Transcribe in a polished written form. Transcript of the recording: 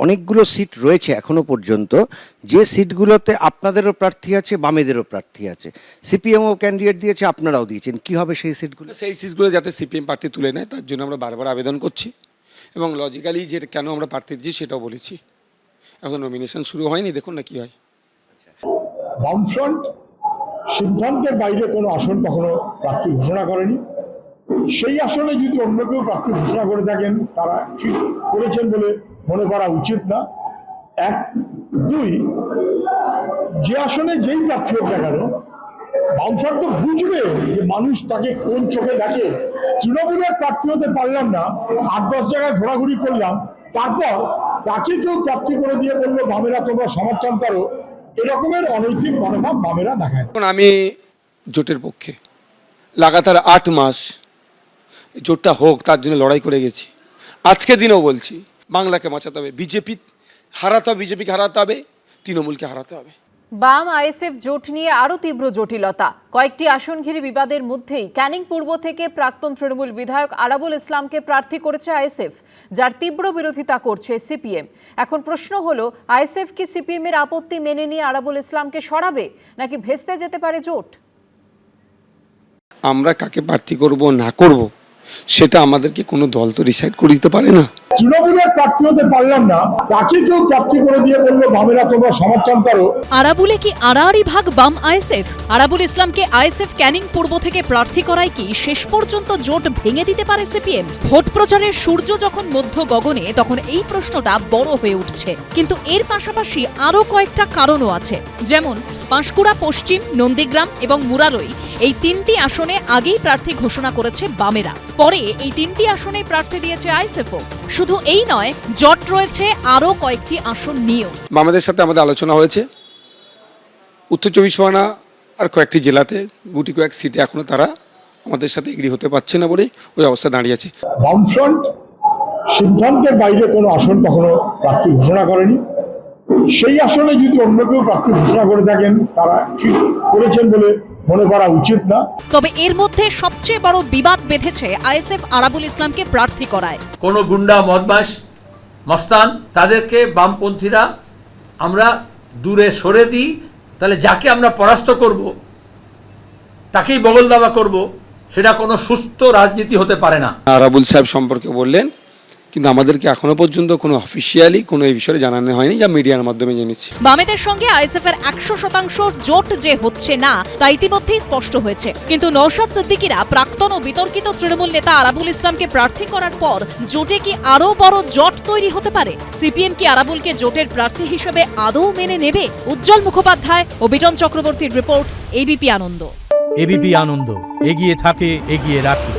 অনেকগুলো সিট রয়েছে এখনো পর্যন্ত, যে সিটগুলোতে আপনাদেরও প্রার্থী আছে, বামেদেরও প্রার্থী আছে, সিপিএমও ক্যান্ডিডেট দিয়েছে, আপনারাও দিয়েছেন। কি হবে সেই সিটগুলো? সেই সিটগুলো যাতে সিপিএম প্রার্থী তুলে নেয় তার জন্য আমরা বারবার আবেদন করছি এবং লজিক্যালি যে কেন আমরা প্রার্থী দিচ্ছি সেটাও বলেছি। এখন নমিনেশন শুরু হয়নি, দেখুন না কি হয়। বামফ্রন্ট সিদ্ধান্তের বাইরে কোনো আসন কখনো প্রার্থী ঘোষণা করেনি। সেই আসনে যদি অন্য কেউ প্রার্থী ঘোষণা করে থাকেন তারা ঠিক করেছেন বলে মনে করা উচিত না। এক, দুই, যে আসনে যেই প্রার্থী হোক না কেন, বামফ্রন্ট তো বুঝবে যে মানুষ তাকে কোন চোখে দেখে। তৃণমূলের প্রার্থী হতে পারলাম না, 8-10 জায়গায় ঘোরাঘুরি করলাম, তারপর তাকে কেউ প্রার্থী করে দিয়ে বললো বামেরা তোমরা সমর্থন করো, এরকমের অনৈতিক মনোভাব বামেরা দেখায়। এখন আমি জোটের পক্ষে, লাগাতার 8 মাস জোটটা হোক তার জন্য লড়াই করে গেছি। আজকে দিনেও বলছি বাংলাকে বাঁচাতে হবে, বিজেপি হারাতে হবে, বিজেপিকে হারাতে হবে, তৃণমূলকে হারাতে হবে। বাম আইএসএফ জোট নিয়ে আরও তীব্র জটিলতা। কয়েকটি আসন ঘিরে বিবাদের মধ্যেই ক্যানিং পূর্ব থেকে প্রাক্তন তৃণমূল বিধায়ক আরাবুল ইসলামকে প্রার্থী করেছে আইএসএফ, যার তীব্র বিরোধিতা করছে সিপিএম। এখন প্রশ্ন হলো, আইএসএফ কি সিপিএম এর আপত্তি মেনে নিয়ে আরাবুল ইসলামকে সরাবে, নাকি ভেস্তে যেতে পারে জোট? আমরা কাকে প্রার্থী করব না করব সেটা আমাদেরকে কোনো দল তো ডিসাইড করে দিতে পারে না। তৃণমূলের প্রার্থী হতে পারলাম না, তাকে কেউ প্রার্থী করে দিয়ে বললো বামেরা তোমরা সমর্থন করো। আরাবুলে কি আড়াআড়ি ভাগ বাম আইএসএফ? আরাবুল ইসলামকে আইএসএফ ক্যানিং পূর্ব থেকে প্রার্থী করায় কি শেষ পর্যন্ত জোট ভেঙে দিতে পারে সিপিএম? ভোট প্রচারের সূর্য যখন মধ্য গগনে, তখন এই প্রশ্নটা বড় হয়ে উঠছে। কিন্তু এর পাশাপাশি আরও কয়েকটা কারণও আছে, যেমন পাঁশকুড়া পশ্চিম, নন্দীগ্রাম এবং মুরারই, এই 3টি আসনে আগেই প্রার্থী ঘোষণা করেছে বামেরা। পরে এই 3টি আসনে প্রার্থী দিয়েছে আইএসএফও। শুধু এই নয়, জট রয়েছে আরও কয়েকটি আসন নিয়েও। আমাদের সাথে আমাদের আলোচনা হয়েছে, উত্তর 24 পরগনা আর কয়েকটি জেলাতে গুটি কয়েক সিটে এখনো তারা আমাদের সাথে এগ্রি হতে পারছে না বলে ওই অবস্থা দাঁড়িয়েছে। বামফ্রন্ট সিদ্ধান্তের বাইরে কোনো আসন কখনো প্রার্থী ঘোষণা করেনি। সেই আসনে যদি অন্য কেউ প্রার্থী ঘোষণা করে থাকেন তারা ঠিক করেছেন বলে মনে করা উচিত না। তবে এর মধ্যে সবচেয়ে বড় বিবাদ বেঁধেছে আইএসএফ আরাবুল ইসলামকে প্রার্থী করায়। কোনো গুন্ডা মদমাস মস্তান তাদেরকে বামপন্থীরা আমরা দূরে সরে দিই, তাহলে যাকে আমরা পরাস্ত করব তাকেই বগল দাবা করব, সেটা কোনো সুস্থ রাজনীতি হতে পারে না। আরাবুল সাহেব সম্পর্কে বললেন, কিন্তু আমাদেরকে এখনো পর্যন্ত কোনো অফিসিয়ালি কোনো এই বিষয়ে জানানো হয়নি, যা মিডিয়ার মাধ্যমে জেনেছি। বামেদের সঙ্গে আইএসএফ এর 100% জোট যে হচ্ছে না তা ইতিমধ্যেই স্পষ্ট হয়েছে। কিন্তু নওশাদ সিদ্দিকীরা প্রাক্তন ও বিতর্কিত তৃণমূল নেতা আরাবুল ইসলামকে প্রার্থী করার পর জোটে কি আরও বড় জট তৈরি হতে পারে? সিপিএম কি আরাবুলকে জোটের প্রার্থী হিসেবে আদৌ মেনে নেবে? উজ্জ্বল মুখোপাধ্যায় ও বিজন চক্রবর্তীর রিপোর্ট, এবিপি আনন্দ। এবিপি আনন্দ, এগিয়ে থাকে, এগিয়ে রাখে।